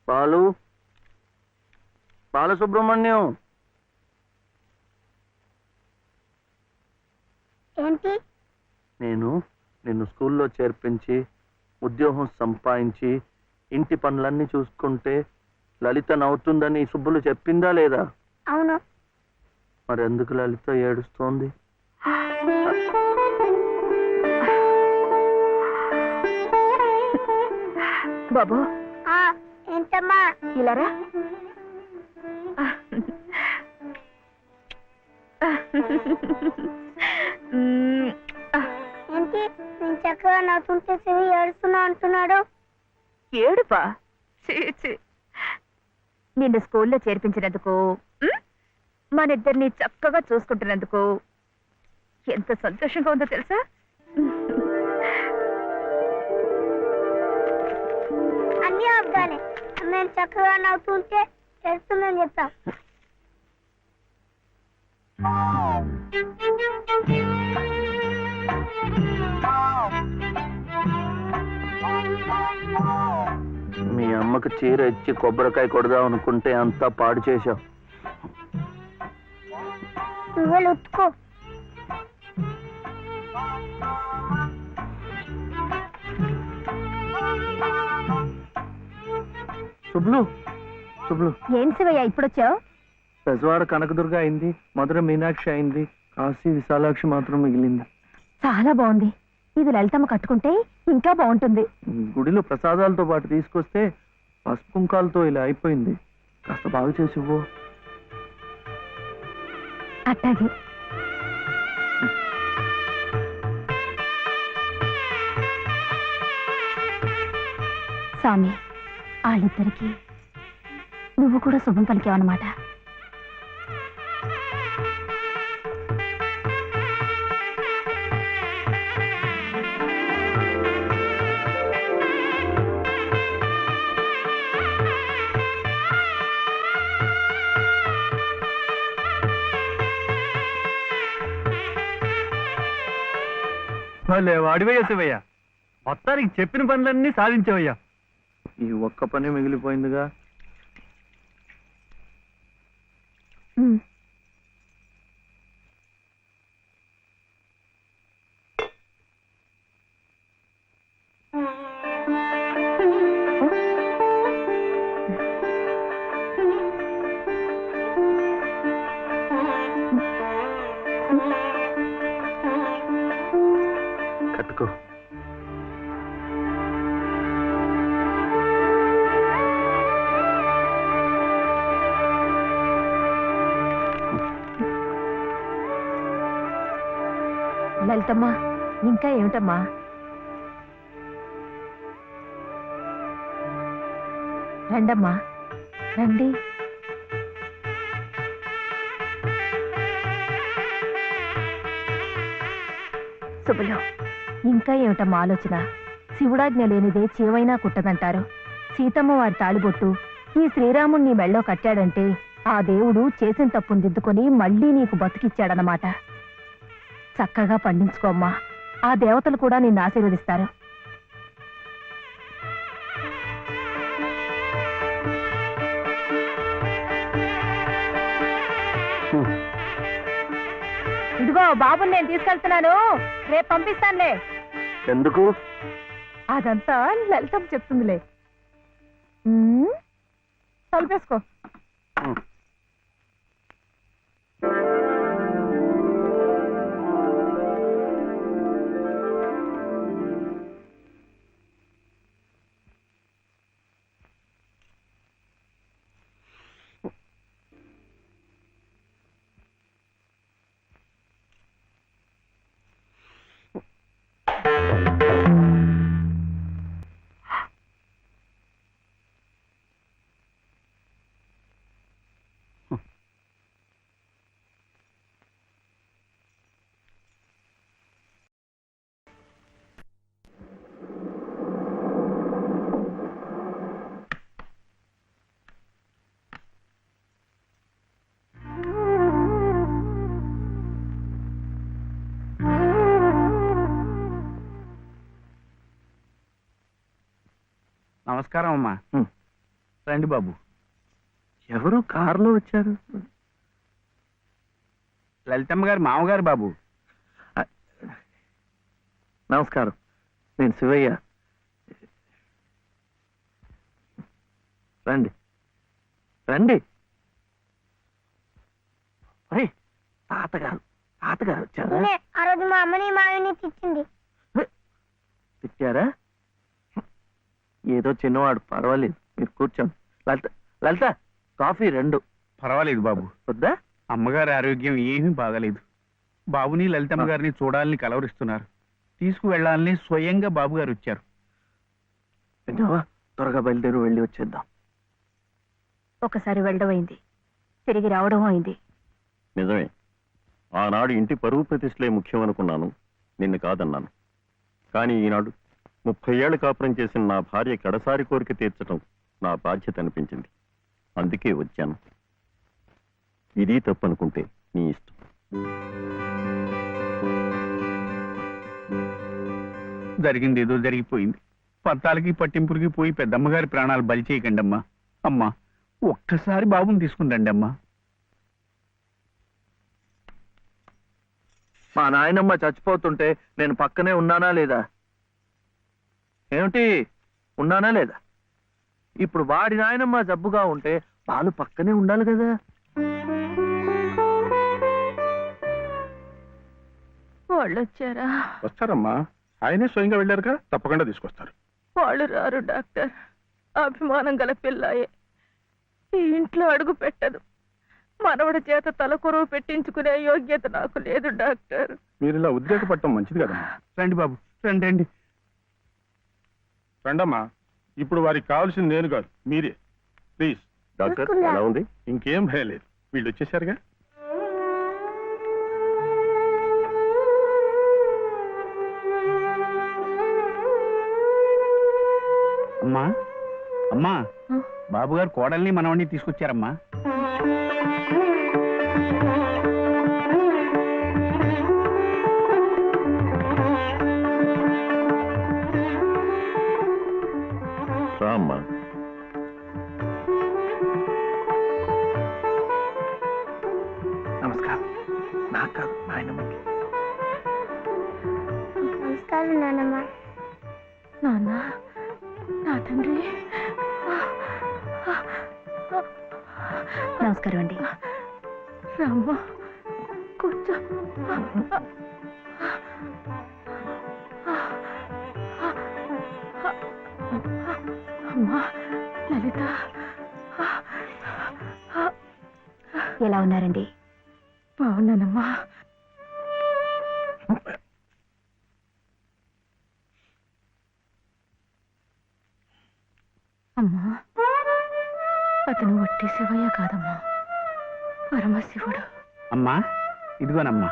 బాలు, బాలసుబ్రహ్మణ్యం. ఏంటి? నేను నిన్ను స్కూల్లో చేర్పించి ఉద్యోగం సంపాదించి ఇంటి పనులన్నీ చూసుకుంటే లలిత నవ్వుతుందని సుబ్బులు చెప్పిందా లేదా? అవును. మరి ఎందుకు లలిత ఏడుస్తోంది? బాబు, ఏంటమ్మా? ఇలారా. ఏంటి నేను చక్కగా నవ్వుతుంటే చెవి ఏడుస్తున్నా అంటున్నాడు? ఏడుపా? నిన్ను స్కూల్లో చేర్పించినందుకు, మన ఇద్దరిని చక్కగా చూసుకుంటున్నందుకు ఎంత సంతోషంగా ఉందో తెలుసా? అన్నీ అబ్బాలే. నేను చక్కగా నవ్వుతుంటే ఏడుస్తుందని చెప్తాం. మీ అమ్మకు చీర ఇచ్చి కొబ్బరికాయ కొడదాం అనుకుంటే అంతా పాడు చేశావు. నువ్వే ఉత్తుకో. సుబ్లు, సుబ్లు. ఏం శివయ్య ఇప్పుడొచ్చావు? పెజవాడ కనకదుర్గ అయింది, మధుర మీనాక్షి అయింది, కాశీ విశాలాక్షి మాత్రం మిగిలింది. చాలా బాగుంది. ఇది లలితమ్మ కట్టుకుంటే ఇంకా బాగుంటుంది. గుడిలో ప్రసాదాలతో పాటు తీసుకొస్తే పసుపు కుంకాలతో ఇలా అయిపోయింది. కాస్త బాగు చేసి ఇవ్వు. అట్టాగే. స్వామి, వాళ్ళిద్దరికి నువ్వు కూడా శుభం పలికావన్నమాట. వాడివయ్యా శివయ్య, మొత్తానికి చెప్పిన పనులన్నీ సాధించవయ్యా. ఈ ఒక్క పని మిగిలిపోయిందిగా. కట్టుకో. లలితమ్మా, ఇంకా ఏమిటమ్మా? రండమ్మా, రండి. శుభలో, ఇంకా ఏమిటమ్మా ఆలోచన? శివుడాజ్ఞ లేనిదే చీవైనా కుట్టదంటారు. సీతమ్మ వారి తాళిబొట్టు ఈ శ్రీరాముణ్ణి మెళ్ళో కట్టాడంటే ఆ దేవుడు చేసిన తప్పును దిద్దుకొని మళ్ళీ నీకు బతికిచ్చాడనమాట. చక్కగా పండించుకోమ్మా, ఆ దేవతలు కూడా నిన్ను ఆశీర్వదిస్తారు. ఇదిగో బాబుని నేను తీసుకెళ్తున్నాను, రేపు పంపిస్తానులే. ఎందుకు? అదంతా లలితం చెప్తుందిలే. తలుపేసుకో. నమస్కారం అమ్మా. రండి బాబు. ఎవరు కారులో వచ్చారు? లలితమ్మ గారు మామగారు బాబు. నమస్కారం, నేను శివయ్య. రండి రండి. ఒరేయ్, తాతగారు తాతగారు వచ్చారా? నేనే ఆ రోజు మా అమ్మని మావిని తిట్టింది. తిట్టారా? ఏదో చిన్నవాడు, పర్వాలేదు, మీరు కూర్చోండి. లలిత లలిత, కాఫీ 2. పర్వాలేదు బాబు. వద్దా? అమ్మగారి ఆరోగ్యం ఏమీ బాగలేదు. బాబుని లలితమ్మ గారిని చూడాలని కలవరిస్తున్నారు. తీసుకువెళ్లాలని స్వయంగా బాబు గారు వచ్చారు. విన్నావా? త్వరగా బయలుదేరి వెళ్ళి వచ్చేద్దాం. ఒకసారి వెళ్ళడం అయింది, తిరిగి రావడం అయింది. నిజమే, ఆనాడు ఇంటి పరువు ప్రతిష్టలే ముఖ్యం అనుకున్నాను, నిన్ను కాదన్నాను. కానీ ఈనాడు 30 ఏళ్ల కాపురం చేసిన నా భార్య కడసారి కోరిక తీర్చడం నా బాధ్యత అనిపించింది. అందుకే వచ్చాను. ఇది తప్పనుకుంటే నీ ఇష్టం. జరిగింది ఏదో జరిగిపోయింది. పత్తాలకి పట్టింపులకి పోయి పెద్దమ్మగారి ప్రాణాలు బలి చేయకండి అమ్మా. అమ్మా, ఒక్కసారి బాబుని తీసుకుంటండి అమ్మా. మా నాయనమ్మ చచ్చిపోతుంటే నేను పక్కనే ఉన్నానా లేదా? ఏమిటి, ఉన్నానా లేదా? ఇప్పుడు వాడి నాయనమ్మ జబ్బుగా ఉంటే వాళ్ళు పక్కనే ఉండాలి కదా. వాళ్ళు వచ్చారా? వస్తారమ్మా, ఆయనే స్వయంగా వెళ్ళారుగా, తప్పకుండా తీసుకొస్తారు. వాళ్ళు రారు డాక్టర్. అభిమానం గల పిల్లాయే, ఈ ఇంట్లో అడుగు పెట్టదు. మనవడి చేత తలకొరువు పెట్టించుకునే యోగ్యత నాకు లేదు డాక్టర్. మీరు ఇలా ఉద్రేకపడటం మంచిది కదమ్మా. రండి బాబు, రండి రండి. రండమ్మా, ఇప్పుడు వారికి కావాల్సింది నేను కాదు, మీరే. ప్లీజ్. డాక్టర్ ఎలా ఉంది? ఇంకేం భయం లేదు, వీళ్ళు వచ్చేసారుగా. అమ్మా అమ్మా, బాబు గారు కోడల్ని మనవడిని తీసుకొచ్చారమ్మా. రామ్మా. నమస్కారం. నాకు కాదు, నాయనమ్మకి. నమస్కారం నాన్నమ్మ. నాన్న, నా తండ్రి. నమస్కారం అండి. రామ్మ, కూర్చో. అమ్మా లలిత, ఎలా ఉన్నారండి? బాగున్నానమ్మా. అమ్మా, అతను వట్టి శివయ్య కాదమ్మా, పరమశివుడు. అమ్మా, ఇదిగోనమ్మా.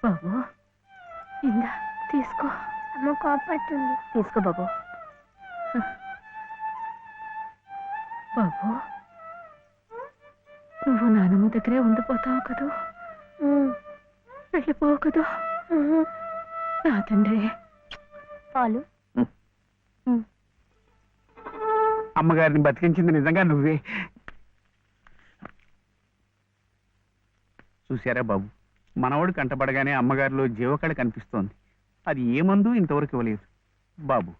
బాబు, ఇందా తీసుకో. అమ్మ కోపడుతుంది. తీసుకో బాబు. బాబు, నువ్వు నానమ్మ దగ్గరే ఉండిపోతావు కదూ, వెళ్ళిపోవు కదూ. నా తండ్రి. పాలు. అమ్మగారిని బతికించింది నిజంగా నువ్వే. చూశారా బాబు, మనవడు కంటపడగానే అమ్మగారిలో జీవకళ కనిపిస్తోంది. అది ఏ మందు ఇంతవరకు ఇవ్వలేదు. బాబు,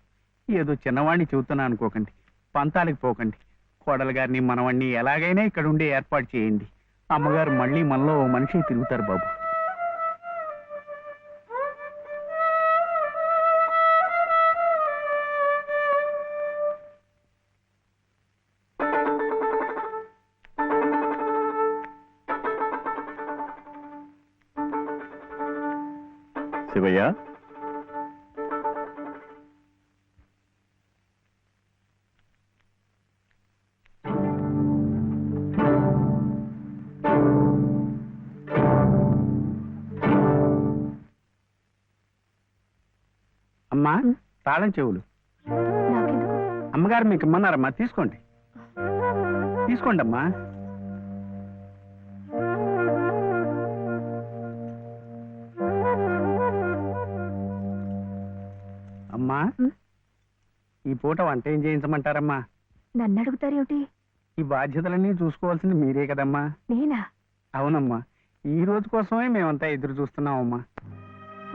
ఏదో చిన్నవాడిని చెబుతున్నా అనుకోకండి, పంతాలకి పోకండి. కోడలు గారిని మనవాడిని ఎలాగైనా ఇక్కడ ఉండే ఏర్పాటు చేయండి. అమ్మగారు మళ్ళీ మనలో ఓ మనిషి తిరుగుతారు బాబు. శివయ్య, అమ్మా, తాళం చెవులు నాకెందుకు? అమ్మగారు మీకు ఇమ్మన్నారమ్మా, తీసుకోండి. తీసుకోండి అమ్మా. అమ్మా, ఈ పూట వంట ఏం చేయించమంటారమ్మా? నన్ను అడుగుతారేమిటి? ఈ బాధ్యతలన్నీ చూసుకోవాల్సింది మీరే కదమ్మా. నేనా? అవునమ్మా, ఈ రోజు కోసమే మేమంతా ఎదురు చూస్తున్నామమ్మా.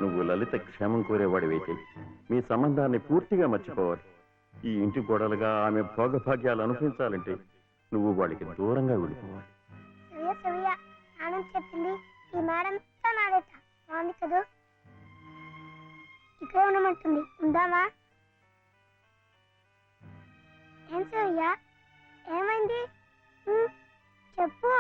నువ్వు లలిత క్షేమం కోరేవాడివైతే మీ సంబంధాన్ని పూర్తిగా మర్చిపోవాలి. ఈ ఇంటి గోడలుగా ఆమె భోగభాగ్యాలు అనుభవించాలంటే నువ్వు వాడికి దూరంగా వెళ్ళిపోవాలి. సవ్య సవ్య నాన్న చెప్పింది ఈ మేడం నాడేట బాగుంది కదా. ఇక్కడే ఉండమంటుంది, ఉందామా? ఏం సవ్య, ఏమైంది? చెప్పు.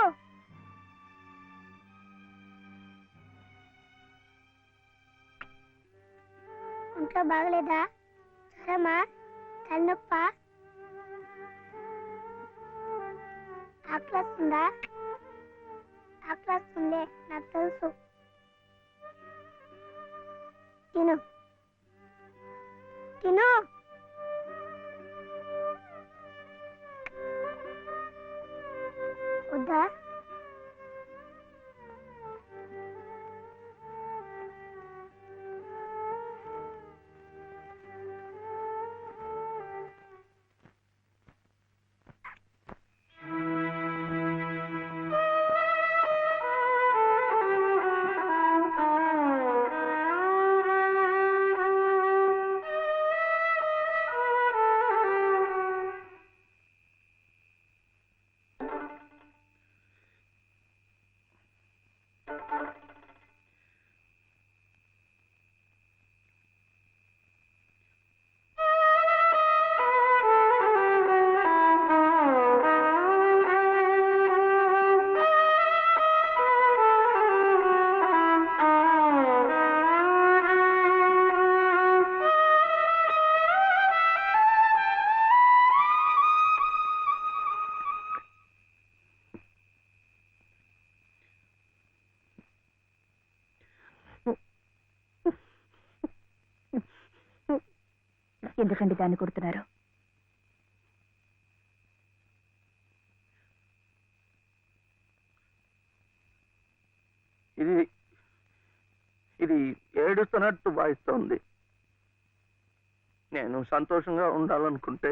ఇంట్లో బాగలేదా? జ్వరమా? తలనొప్పా? ఆకలిస్తుందా? ఆకలిస్తుందే, నాకు తెలుసు. తిను తిను. వద్దా? ఎందుకండి దాన్ని కొడుతున్నారు? ఇది ఇది ఏడుస్తున్నట్టు వాయిస్తోంది. నేను సంతోషంగా ఉండాలనుకుంటే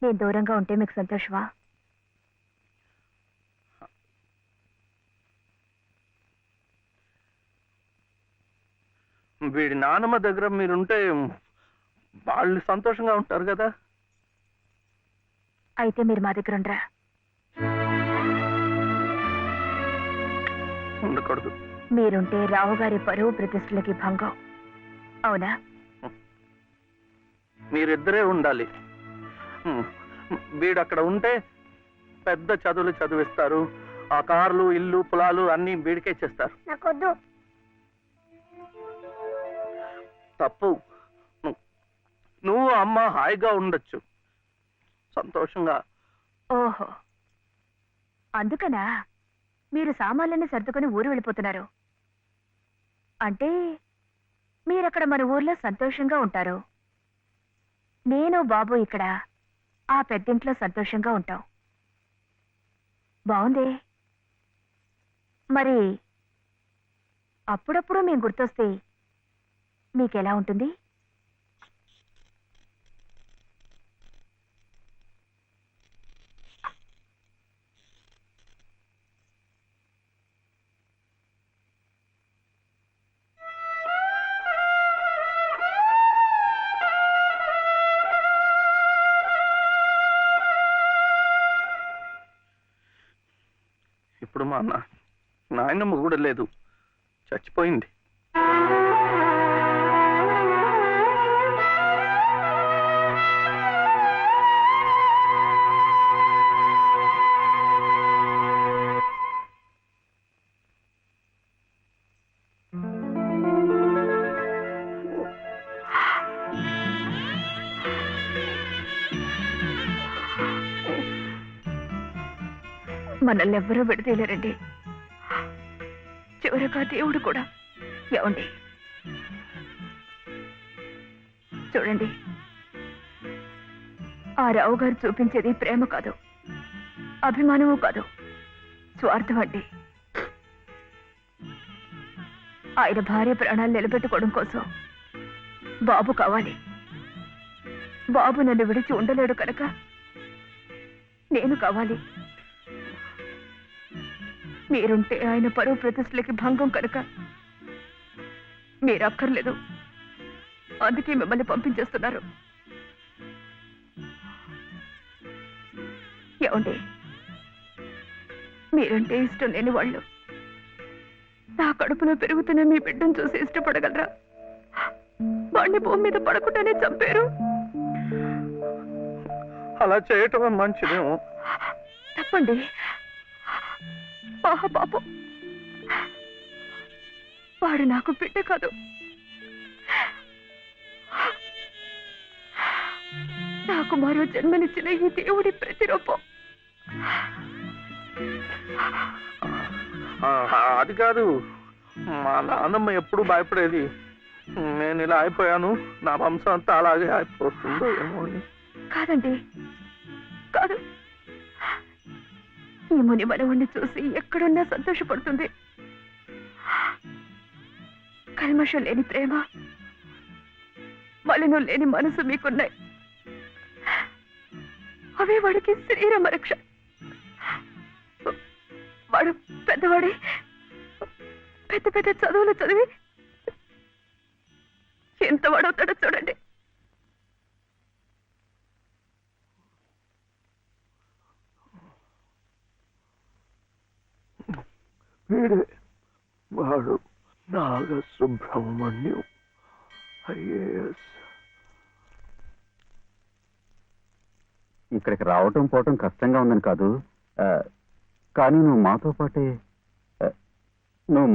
నేను దూరంగా ఉంటే మీకు సంతోషమా? వీడి నానమ్మ దగ్గర మీరుంటే వాళ్ళు సంతోషంగా ఉంటారు కదా. అయితే మీరు మా దగ్గర ఉండరా? ఉండకూడదు. మీరుంటే రావుగారి పరువు ప్రతిష్టలకి భంగం. అవునా? మీరిద్దరే ఉండాలి. వీడు అక్కడ ఉంటే పెద్ద చదువులు చదివిస్తారు. ఆ కార్లు, ఇల్లు, పొలాలు అన్ని వీడికే చేస్తారు. నాకొద్దు. తప్పు. నువ్వు అమ్మ హాయిగా ఉండొచ్చు, సంతోషంగా. ఓహో, అందుకనా మీరు సామాన్లన్నీ సర్దుకొని ఊరు వెళ్ళిపోతున్నారు? అంటే మీరక్కడ మన ఊర్లో సంతోషంగా ఉంటారు, నేను బాబు ఇక్కడ ఆ పెద్దింట్లో సంతోషంగా ఉంటాం. బాగుంది. మరి అప్పుడప్పుడు మేము గుర్తొస్తే మీకెలా ఉంటుంది? ఇప్పుడు మా నాయనమ్మ కూడా లేదు, చచ్చిపోయింది. మనల్ని ఎవ్వరూ విడదీయలేరండి, చివరిగా దేవుడు కూడా. ఏమండి చూడండి, ఆ రావు గారు చూపించేది ప్రేమ కాదు, అభిమానము కాదు, స్వార్థం అండి. ఆయన భార్య ప్రాణాలు నిలబెట్టుకోవడం కోసం బాబు కావాలి. బాబు నన్ను విడిచి ఉండలేడు కనుక నేను కావాలి. మీరుంటే ఆయన పరువు ప్రతిష్టలకి భంగం కనుక మీరు అక్కర్లేదు. అందుకే మిమ్మల్ని పంపించేస్తున్నారు. ఏమండి, మీరంటే ఇష్టం లేని వాళ్ళు నా కడుపులో పెరుగుతున్న మీ బిడ్డను చూసి ఇష్టపడగలరా? వాడిని భూమి మీద పడకుండానే చంపారు. అలా చేయటం మంచిదేమో. తప్పండి. పాపం, వాడు నాకు బిడ్డ కాదు, నాకు మరో జన్మనిచ్చిన ఈ దేవుడి ప్రతిరూపం. అది కాదు, మా నాన్నమ్మ ఎప్పుడు భయపడేది నేను ఇలా అయిపోయాను, నా వంశం అంతా అలాగే అయిపోతుందో ఏమో అని. కాదండి, కాదు. ఈ ముని మనవుణ్ణి చూసి ఎక్కడున్నా సంతోషపడుతుంది. కల్మషం లేని ప్రేమ, మలినం లేని మనసు మీకున్నాయి. అవే వాడికి శ్రీరామ రక్ష. వాడు పెద్దవాడి పెద్ద పెద్ద చదువులు చదివి ఎంత వాడవుతాడో చూడండి. వీడే వాడు నాగసుబ్రహ్మణ్యం ఐఏఎస్. ఇక్కడికి రావటం పోవటం కష్టంగా ఉందని కాదు, కానీ నువ్వు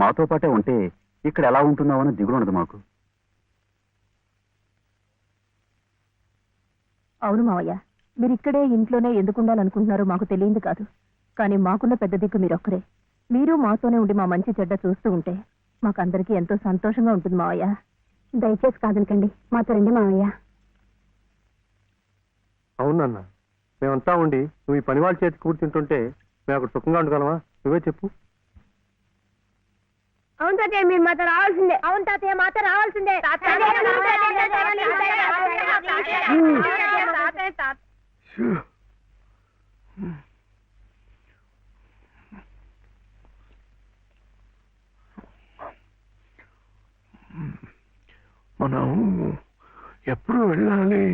మాతో పాటే ఉంటే ఇక్కడ ఎలా ఉంటున్నావు అని దిగులు ఉండదు మాకు. అవును మావయ్య, మీరు ఇక్కడే ఇంట్లోనే ఎందుకు ఉండాలనుకుంటున్నారో మాకు తెలియదు కాదు. కానీ మాకున్న పెద్ద దిక్కు మీరొక్కరే. మీరు మాతోనే ఉండి మా మంచి చెడ్డ చూస్తూ ఉంటే మాకందరికీ ఎంతో సంతోషంగా ఉంటుంది మావయ్య. దయచేసి కాదనకండి, మాతో రండి మావయ్య. అవునన్న, మేమంతా ఉండి నువ్వు ఈ పని వాళ్ళ చేతి కూర్చుంటుంటే మేము అక్కడ సుఖంగా ఉండగలమా? నువ్వే చెప్పు. అవును తాతయ్య, మీరు మాతో రావాల్సిందే. అవును తాతయ్య, మాతో రావాల్సిందే. మనం ఎప్పుడు వెళ్ళాలి?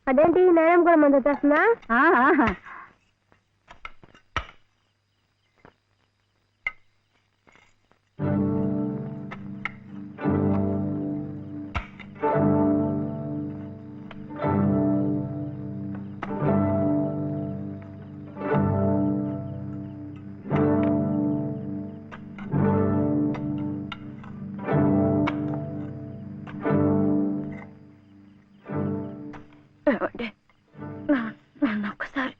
అదేంటి నేరం కూడా మంది వచ్చేస్తున్నా? నన్ను ఒక్కసారి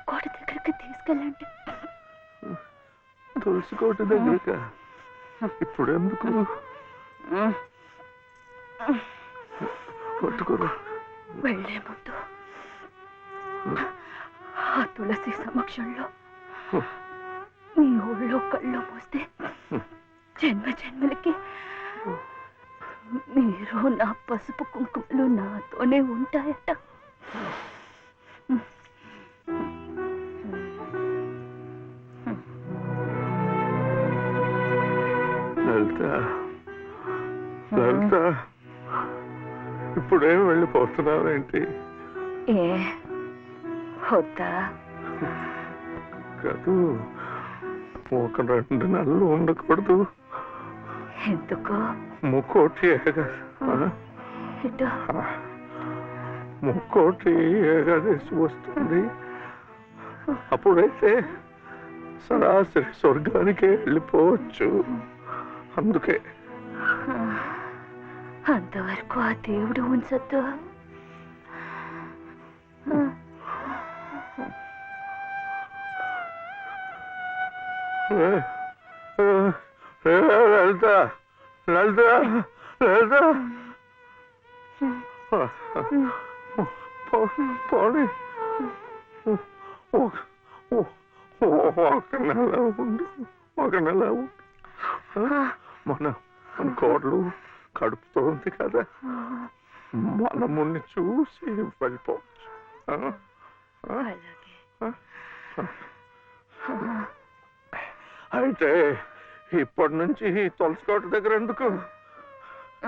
కోట దగ్గరికి తీసుకెళ్ళండి. తులసి కోట దగ్గర ఇప్పుడు ఎందుకు? పట్టుకోరు. వెళ్లే ముందు ఆ తులసి సమక్షంలో నీ ఊళ్ళో కళ్ళు మూస్తే జన్మ జన్మలకి మీరు నా పసుపు కుంకుమలు నాతోనే ఉంటాయట. లలిత, ఇప్పుడేం వెళ్ళిపోతున్నావేంటి? ఏ వద్దా? కాదు, ఒక 2 నెలలు ఉండకూడదు. ఎందుకు? ముక్కోటి ముక్కోటి ఏకాదశి వస్తుంది. అప్పుడైతే సరాసరి స్వర్గానికే వెళ్ళిపోవచ్చు. అందుకే అంతవరకు ఆ దేవుడు ఉంచొద్దు. లలిత లలిత లలిత పోనీ ఒక నెల ఉండు, ఒక నెల ఉండు. మన కోడలు కడుపుతో ఉంది కదా, మనముని చూసి వెళ్ళిపోవచ్చు. అయితే ఇప్పటి నుంచి తులసికోట దగ్గర ఎందుకు?